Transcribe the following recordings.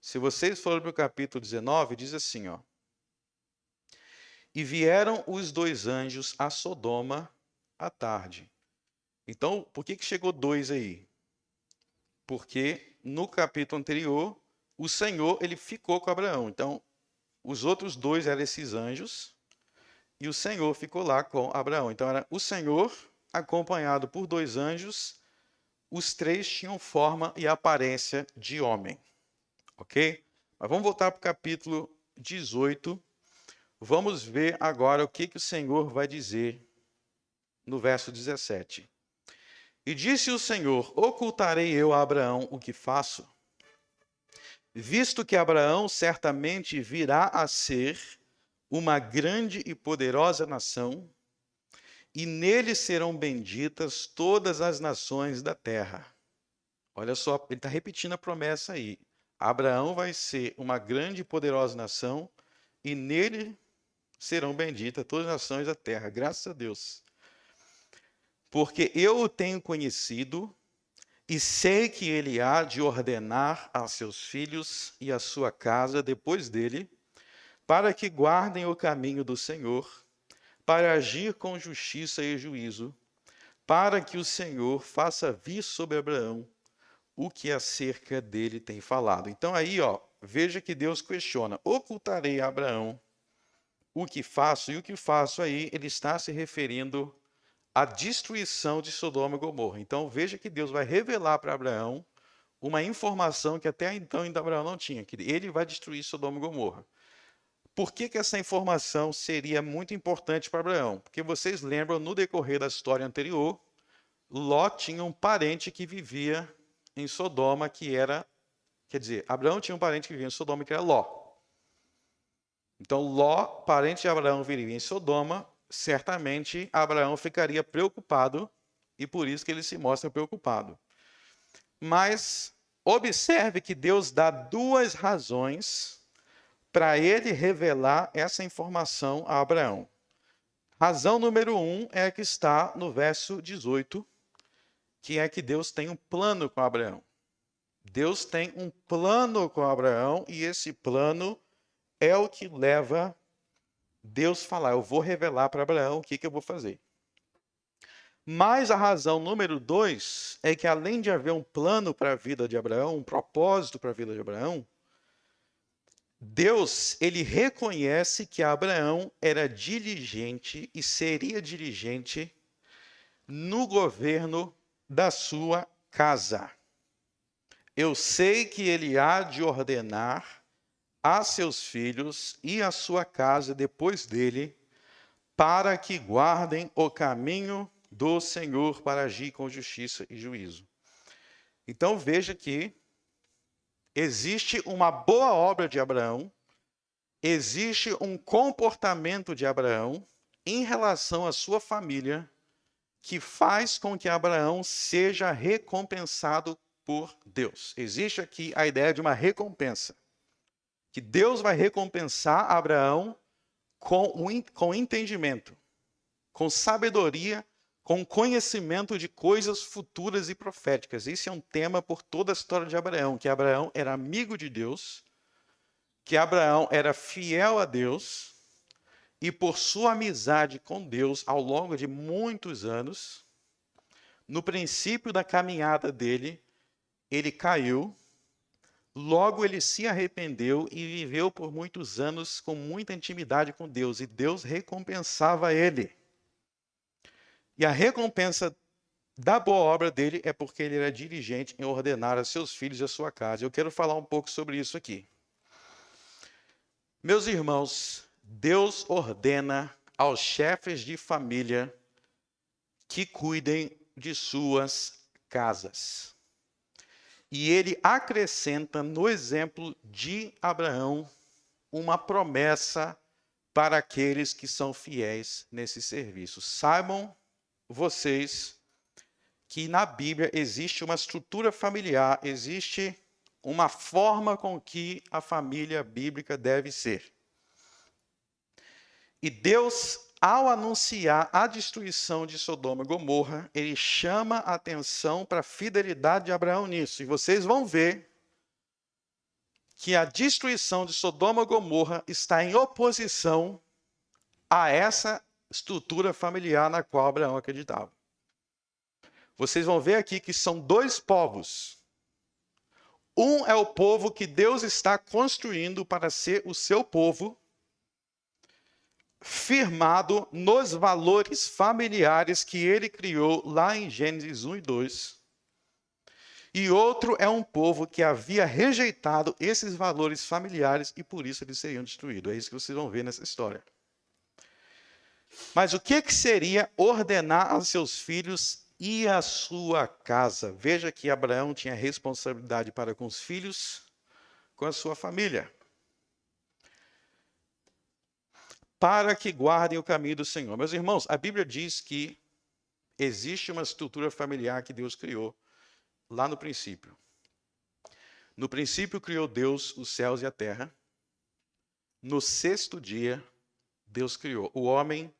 Se vocês forem para o capítulo 19, diz assim, ó. E vieram os dois anjos a Sodoma à tarde. Então, por que chegou dois aí? Porque no capítulo anterior, o Senhor ele ficou com Abraão. Então, os outros dois eram esses anjos e o Senhor ficou lá com Abraão. Então, era o Senhor acompanhado por dois anjos. Os três tinham forma e aparência de homem. Ok? Mas vamos voltar para o capítulo 18. Vamos ver agora o que o Senhor vai dizer no verso 17. E disse o Senhor: ocultarei eu a Abraão o que faço? Visto que Abraão certamente virá a ser uma grande e poderosa nação, e nele serão benditas todas as nações da terra. Olha só, ele está repetindo a promessa aí. Abraão vai ser uma grande e poderosa nação, e nele serão benditas todas as nações da terra. Graças a Deus. Porque eu o tenho conhecido, e sei que ele há de ordenar a seus filhos e a sua casa depois dele, para que guardem o caminho do Senhor, para agir com justiça e juízo, para que o Senhor faça vir sobre Abraão o que acerca dele tem falado. Então aí, ó, veja que Deus questiona: ocultarei a Abraão o que faço? E o que faço aí, ele está se referindo à destruição de Sodoma e Gomorra. Então veja que Deus vai revelar para Abraão uma informação que até então ainda Abraão não tinha, que ele vai destruir Sodoma e Gomorra. Por que essa informação seria muito importante para Abraão? Porque vocês lembram, no decorrer da história anterior, Ló tinha um parente que vivia em Sodoma, quer dizer, Abraão tinha um parente que vivia em Sodoma, que era Ló. Então, Ló, parente de Abraão, vivia em Sodoma, certamente Abraão ficaria preocupado, e por isso que ele se mostra preocupado. Mas observe que Deus dá duas razões para ele revelar essa informação a Abraão. Razão número 1 é a que está no verso 18, que é que Deus tem um plano com Abraão. Deus tem um plano com Abraão e esse plano é o que leva Deus a falar: eu vou revelar para Abraão o que eu vou fazer. Mas a razão número 2 é que além de haver um plano para a vida de Abraão, um propósito para a vida de Abraão, Deus, ele reconhece que Abraão era diligente e seria diligente no governo da sua casa. Eu sei que ele há de ordenar a seus filhos e a sua casa depois dele, para que guardem o caminho do Senhor para agir com justiça e juízo. Então veja que existe uma boa obra de Abraão, existe um comportamento de Abraão em relação à sua família que faz com que Abraão seja recompensado por Deus. Existe aqui a ideia de uma recompensa. Que Deus vai recompensar Abraão com entendimento, com sabedoria, com conhecimento de coisas futuras e proféticas. Esse é um tema por toda a história de Abraão, que Abraão era amigo de Deus, que Abraão era fiel a Deus, e por sua amizade com Deus ao longo de muitos anos, no princípio da caminhada dele, ele caiu, logo ele se arrependeu e viveu por muitos anos com muita intimidade com Deus, e Deus recompensava ele. E a recompensa da boa obra dele é porque ele era diligente em ordenar a seus filhos e a sua casa. Eu quero falar um pouco sobre isso aqui. Meus irmãos, Deus ordena aos chefes de família que cuidem de suas casas. E ele acrescenta no exemplo de Abraão uma promessa para aqueles que são fiéis nesse serviço. Saibam vocês que na Bíblia existe uma estrutura familiar, existe uma forma com que a família bíblica deve ser. E Deus, ao anunciar a destruição de Sodoma e Gomorra, ele chama a atenção para a fidelidade de Abraão nisso. E vocês vão ver que a destruição de Sodoma e Gomorra está em oposição a essa estrutura familiar na qual Abraão acreditava. Vocês vão ver aqui que são dois povos. Um é o povo que Deus está construindo para ser o seu povo, firmado nos valores familiares que ele criou lá em Gênesis 1 e 2. E outro é um povo que havia rejeitado esses valores familiares e por isso eles seriam destruídos. É isso que vocês vão ver nessa história. Mas o que seria ordenar aos seus filhos e a sua casa? Veja que Abraão tinha responsabilidade para com os filhos, com a sua família. Para que guardem o caminho do Senhor. Meus irmãos, a Bíblia diz que existe uma estrutura familiar que Deus criou lá no princípio. No princípio criou Deus os céus e a terra. No sexto dia, Deus criou o homem,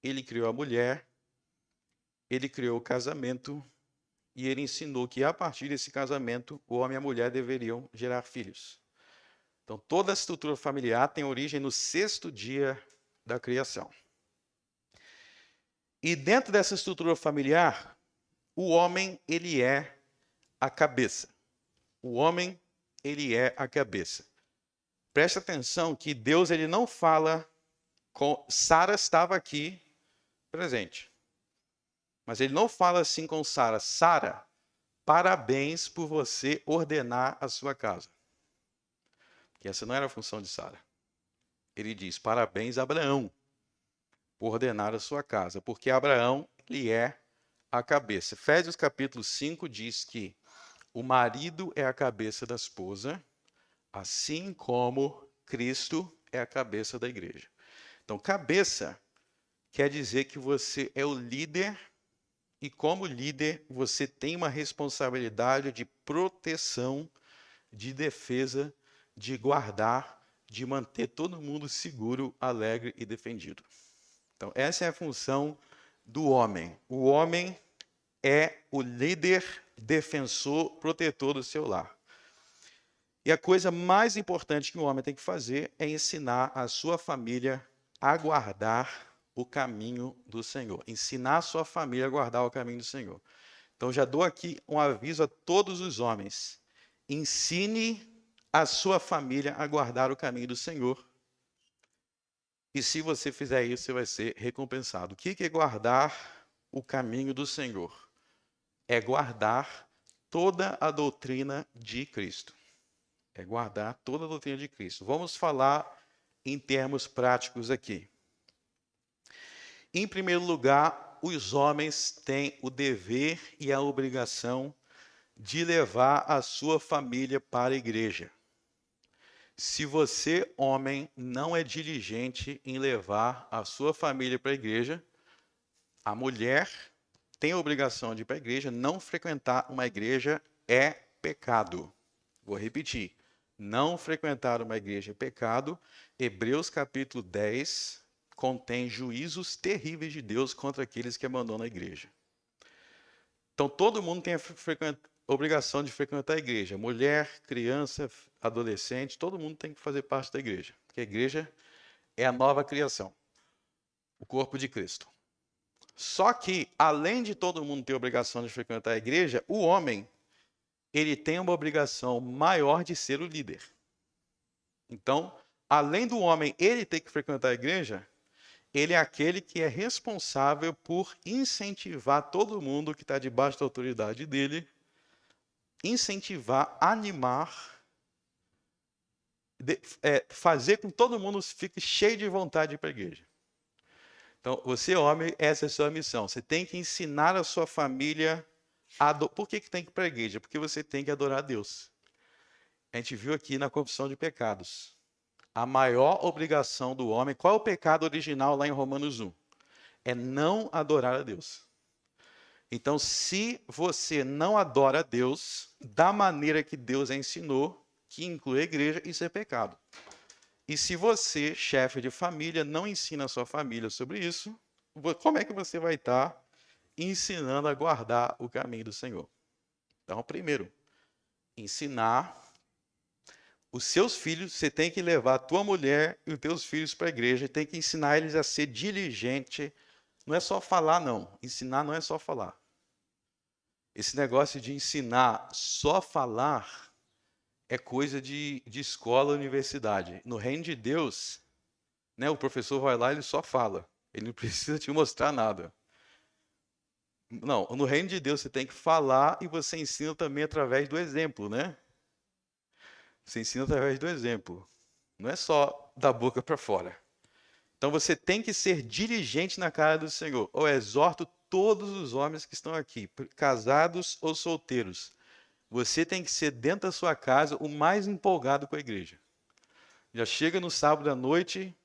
ele criou a mulher, ele criou o casamento e ele ensinou que a partir desse casamento, o homem e a mulher deveriam gerar filhos. Então, toda a estrutura familiar tem origem no sexto dia da criação. E dentro dessa estrutura familiar, o homem, ele é a cabeça. O homem, ele é a cabeça. Preste atenção que Deus, ele não fala com... Sara estava aqui presente. Mas ele não fala assim com Sara. Sara, parabéns por você ordenar a sua casa. Porque essa não era a função de Sara. Ele diz, parabéns, Abraão, por ordenar a sua casa. Porque Abraão, ele é a cabeça. Efésios capítulo 5 diz que o marido é a cabeça da esposa, assim como Cristo é a cabeça da igreja. Então, cabeça quer dizer que você é o líder e, como líder, você tem uma responsabilidade de proteção, de defesa, de guardar, de manter todo mundo seguro, alegre e defendido. Então, essa é a função do homem. O homem é o líder, defensor, protetor do seu lar. E a coisa mais importante que o homem tem que fazer é ensinar a sua família a guardar o caminho do Senhor. Ensinar a sua família a guardar o caminho do Senhor. Então, já dou aqui um aviso a todos os homens. Ensine a sua família a guardar o caminho do Senhor. E se você fizer isso, você vai ser recompensado. O que é guardar o caminho do Senhor? É guardar toda a doutrina de Cristo. É guardar toda a doutrina de Cristo. Vamos falar em termos práticos aqui. Em primeiro lugar, os homens têm o dever e a obrigação de levar a sua família para a igreja. Se você, homem, não é diligente em levar a sua família para a igreja, a mulher tem a obrigação de ir para a igreja. Não frequentar uma igreja é pecado. Vou repetir. Não frequentar uma igreja é pecado. Hebreus capítulo 10 contém juízos terríveis de Deus contra aqueles que abandonam a igreja. Então, todo mundo tem a obrigação de frequentar a igreja. Mulher, criança, adolescente, todo mundo tem que fazer parte da igreja. Porque a igreja é a nova criação. O corpo de Cristo. Só que, além de todo mundo ter a obrigação de frequentar a igreja, o homem, ele tem uma obrigação maior de ser o líder. Então, além do homem ele ter que frequentar a igreja, ele é aquele que é responsável por incentivar todo mundo que está debaixo da autoridade dele, incentivar, animar, fazer com que todo mundo fique cheio de vontade de ir para a igreja. Então, você, homem, essa é a sua missão. Você tem que ensinar a sua família a... Por que tem que ir para a igreja? Porque você tem que adorar a Deus. A gente viu aqui na confissão de pecados. A maior obrigação do homem... Qual é o pecado original lá em Romanos 1? É não adorar a Deus. Então, se você não adora a Deus da maneira que Deus ensinou, que inclui a igreja, isso é pecado. E se você, chefe de família, não ensina a sua família sobre isso, como é que você vai estar ensinando a guardar o caminho do Senhor? Então, primeiro, ensinar Os seus filhos, você tem que levar a tua mulher e os teus filhos para a igreja, tem que ensinar eles a ser diligente. Não é só falar, não. Ensinar não é só falar. Esse negócio de ensinar só falar é coisa de escola, universidade. No reino de Deus, né, o professor vai lá e ele só fala. Ele não precisa te mostrar nada. Não, no reino de Deus você tem que falar e você ensina também através do exemplo, né? Você ensina através do exemplo. Não é só da boca para fora. Então você tem que ser diligente na casa do Senhor. Eu exorto todos os homens que estão aqui, casados ou solteiros. Você tem que ser dentro da sua casa o mais empolgado com a igreja. Já chega no sábado à noite,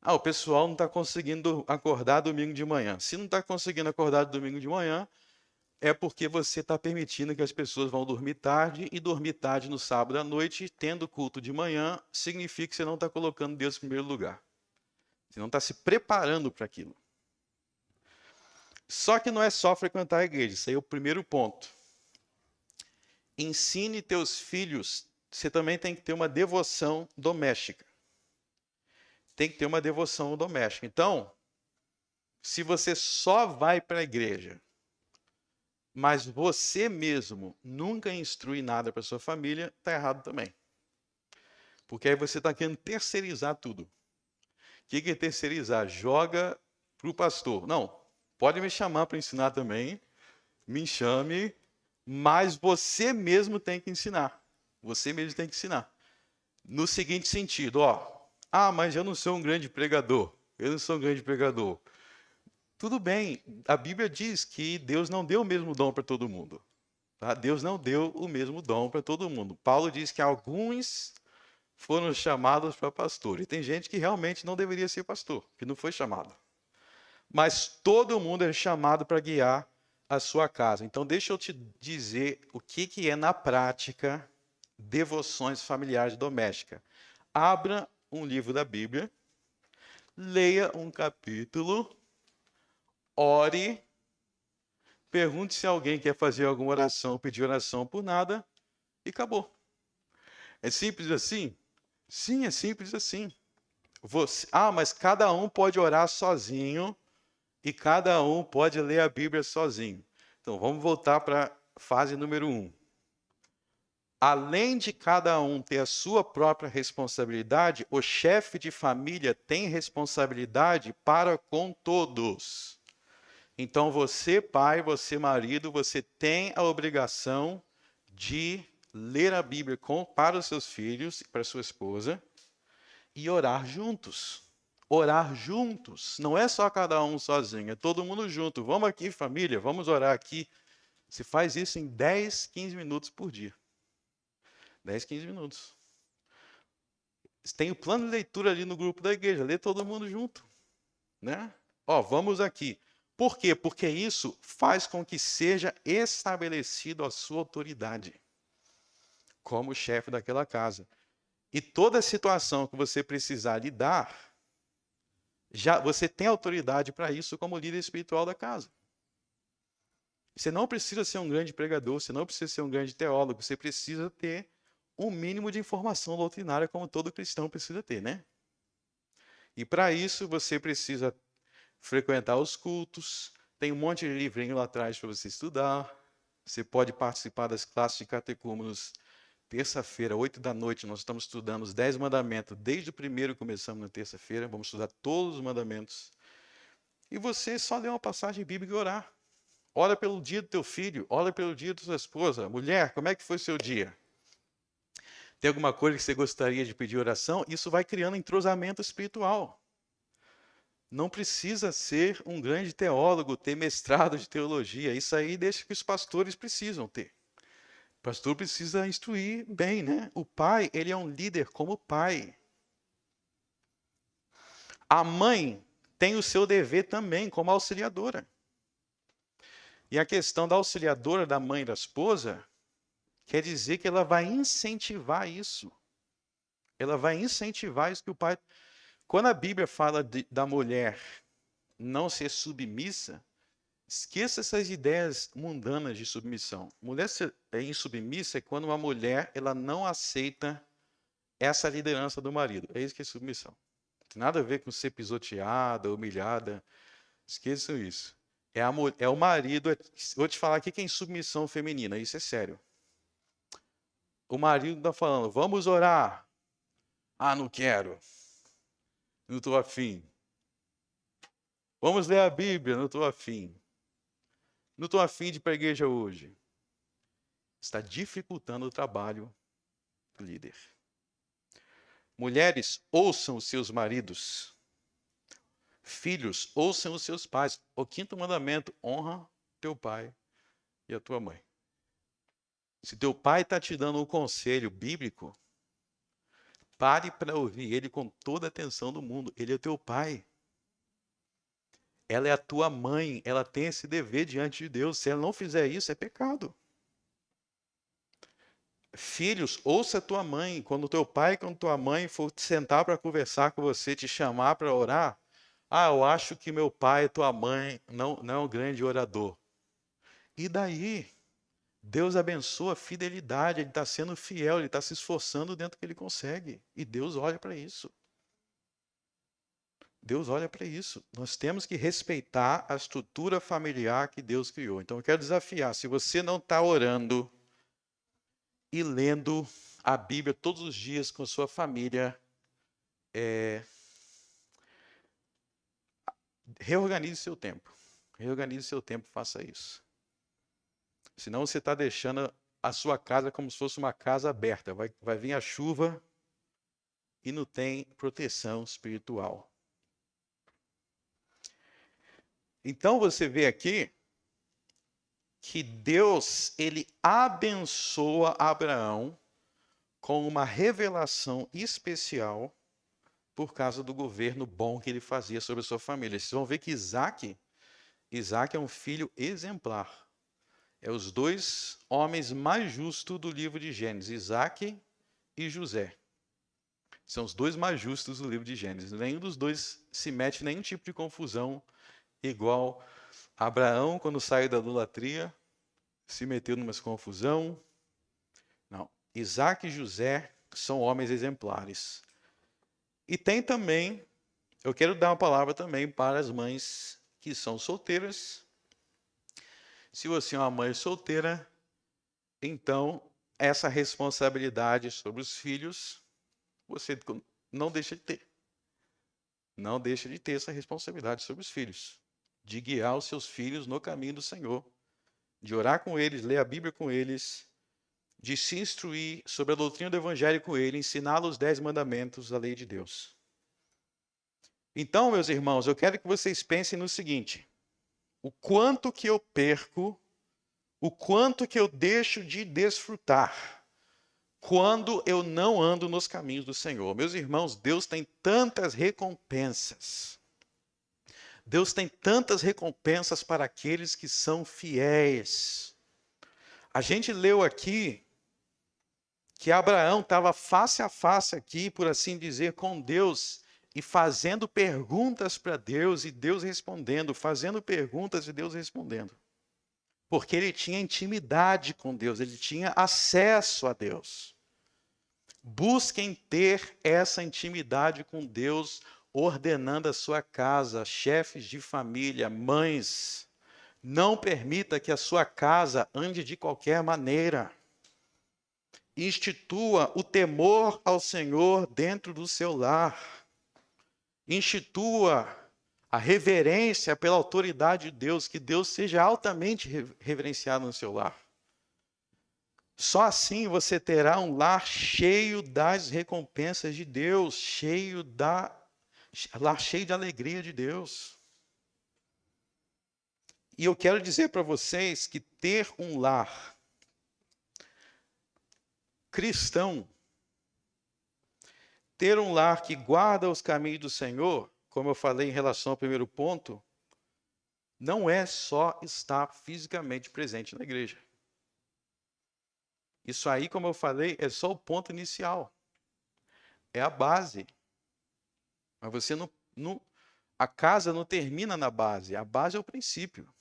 o pessoal não está conseguindo acordar domingo de manhã. Se não está conseguindo acordar domingo de manhã, é porque você está permitindo que as pessoas vão dormir tarde, e dormir tarde no sábado à noite, tendo culto de manhã, significa que você não está colocando Deus em primeiro lugar. Você não está se preparando para aquilo. Só que não é só frequentar a igreja, isso aí é o primeiro ponto. Ensine teus filhos, você também tem que ter uma devoção doméstica. Tem que ter uma devoção doméstica. Então, se você só vai para a igreja, mas você mesmo nunca instrui nada para sua família, está errado também. Porque aí você está querendo terceirizar tudo. O que é terceirizar? Joga para o pastor. Não, pode me chamar para ensinar também, me chame, mas você mesmo tem que ensinar. Você mesmo tem que ensinar. No seguinte sentido, mas eu não sou um grande pregador. Eu não sou um grande pregador. Tudo bem, a Bíblia diz que Deus não deu o mesmo dom para todo mundo. Tá? Deus não deu o mesmo dom para todo mundo. Paulo diz que alguns foram chamados para pastor. E tem gente que realmente não deveria ser pastor, que não foi chamado. Mas todo mundo é chamado para guiar a sua casa. Então, deixa eu te dizer o que é, na prática, devoções familiares domésticas. Abra um livro da Bíblia, leia um capítulo, ore, pergunte se alguém quer fazer alguma oração, pedir oração por nada, e acabou. É simples assim? Sim, é simples assim. Mas cada um pode orar sozinho e cada um pode ler a Bíblia sozinho. Então, vamos voltar para a fase número 1. Além de cada um ter a sua própria responsabilidade, o chefe de família tem responsabilidade para com todos. Então, você, pai, você, marido, você tem a obrigação de ler a Bíblia para os seus filhos e para a sua esposa e orar juntos. Orar juntos. Não é só cada um sozinho, é todo mundo junto. Vamos aqui, família, vamos orar aqui. Você faz isso em 10, 15 minutos por dia. 10, 15 minutos. Tem o plano de leitura ali no grupo da igreja, lê todo mundo junto, né? Vamos aqui. Por quê? Porque isso faz com que seja estabelecido a sua autoridade como chefe daquela casa. E toda situação que você precisar lidar, já você tem autoridade para isso como líder espiritual da casa. Você não precisa ser um grande pregador, você não precisa ser um grande teólogo, você precisa ter um mínimo de informação doutrinária, como todo cristão precisa ter, né? E para isso você precisa frequentar os cultos, tem um monte de livrinho lá atrás para você estudar, você pode participar das classes de catecúmenos. Terça-feira, 8 da noite, nós estamos estudando os 10 mandamentos. Desde o primeiro começamos na terça-feira, vamos estudar todos os mandamentos. E você só lê uma passagem bíblica e orar. Ora pelo dia do teu filho, ora pelo dia da sua esposa. Mulher, como é que foi o seu dia? Tem alguma coisa que você gostaria de pedir oração? Isso vai criando entrosamento espiritual. Não precisa ser um grande teólogo, ter mestrado de teologia. Isso aí deixa que os pastores precisam ter. O pastor precisa instruir bem, né? O pai, ele é um líder como pai. A mãe tem o seu dever também como auxiliadora. E a questão da auxiliadora, da mãe e da esposa, quer dizer que ela vai incentivar isso. Ela vai incentivar isso que o pai... Quando a Bíblia fala da mulher não ser submissa, esqueça essas ideias mundanas de submissão. Mulher ser insubmissa é quando uma mulher ela não aceita essa liderança do marido. É isso que é submissão. Não tem nada a ver com ser pisoteada, humilhada. Esqueçam isso. É o marido. Vou te falar aqui que é em submissão feminina. Isso é sério. O marido está falando, vamos orar. Ah, não quero. Não estou afim. Vamos ler a Bíblia. Não estou afim. Não estou afim de ir para a igreja hoje. Está dificultando o trabalho do líder. Mulheres, ouçam os seus maridos. Filhos, ouçam os seus pais. O quinto mandamento, honra teu pai e a tua mãe. Se teu pai está te dando um conselho bíblico, pare para ouvir ele com toda a atenção do mundo. Ele é teu pai. Ela é a tua mãe. Ela tem esse dever diante de Deus. Se ela não fizer isso, é pecado. Filhos, ouça a tua mãe. Quando teu pai, quando tua mãe for te sentar para conversar com você, te chamar para orar, eu acho que meu pai, tua mãe, não é um grande orador. E daí? Deus abençoa a fidelidade, ele está sendo fiel, ele está se esforçando dentro do que ele consegue. E Deus olha para isso. Deus olha para isso. Nós temos que respeitar a estrutura familiar que Deus criou. Então eu quero desafiar, se você não está orando e lendo a Bíblia todos os dias com a sua família, reorganize seu tempo. Reorganize seu tempo, faça isso. Senão você está deixando a sua casa como se fosse uma casa aberta. Vai vir a chuva e não tem proteção espiritual. Então você vê aqui que Deus, ele abençoa Abraão com uma revelação especial por causa do governo bom que ele fazia sobre a sua família. Vocês vão ver que Isaac é um filho exemplar. É os dois homens mais justos do livro de Gênesis, Isaac e José. São os dois mais justos do livro de Gênesis. Nenhum dos dois se mete em nenhum tipo de confusão, igual Abraão, quando saiu da idolatria, se meteu numa confusão. Não. Isaac e José são homens exemplares. E tem também, eu quero dar uma palavra também para as mães que são solteiras. Se você é uma mãe solteira, então essa responsabilidade sobre os filhos, você não deixa de ter. Não deixa de ter essa responsabilidade sobre os filhos. De guiar os seus filhos no caminho do Senhor. De orar com eles, ler a Bíblia com eles. De se instruir sobre a doutrina do Evangelho com eles, ensiná-los os 10 mandamentos da lei de Deus. Então, meus irmãos, eu quero que vocês pensem no seguinte. O quanto que eu perco, o quanto que eu deixo de desfrutar quando eu não ando nos caminhos do Senhor. Meus irmãos, Deus tem tantas recompensas. Deus tem tantas recompensas para aqueles que são fiéis. A gente leu aqui que Abraão estava face a face aqui, por assim dizer, com Deus e fazendo perguntas para Deus e Deus respondendo, fazendo perguntas e Deus respondendo. Porque ele tinha intimidade com Deus, ele tinha acesso a Deus. Busquem ter essa intimidade com Deus, ordenando a sua casa, chefes de família, mães. Não permita que a sua casa ande de qualquer maneira. Institua o temor ao Senhor dentro do seu lar. Institua a reverência pela autoridade de Deus, que Deus seja altamente reverenciado no seu lar. Só assim você terá um lar cheio das recompensas de Deus, lar cheio de alegria de Deus. E eu quero dizer para vocês que ter um lar cristão, ter um lar que guarda os caminhos do Senhor, como eu falei em relação ao primeiro ponto, não é só estar fisicamente presente na igreja. Isso aí, como eu falei, é só o ponto inicial. É a base. Mas você a casa não termina na base. A base é o princípio.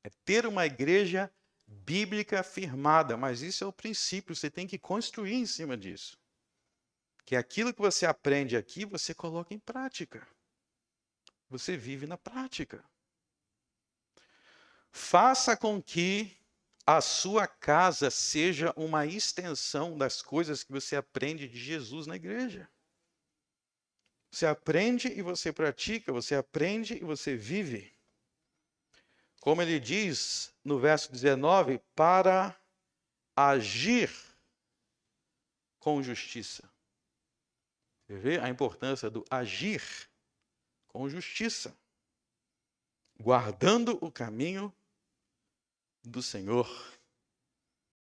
É ter uma igreja bíblica firmada. Mas isso é o princípio. Você tem que construir em cima disso. que aquilo que você aprende aqui, você coloca em prática. Você vive na prática. Faça com que a sua casa seja uma extensão das coisas que você aprende de Jesus na igreja. Você aprende e você pratica, você aprende e você vive. Como ele diz no verso 19, para agir com justiça. Você vê a importância do agir com justiça, guardando o caminho do Senhor.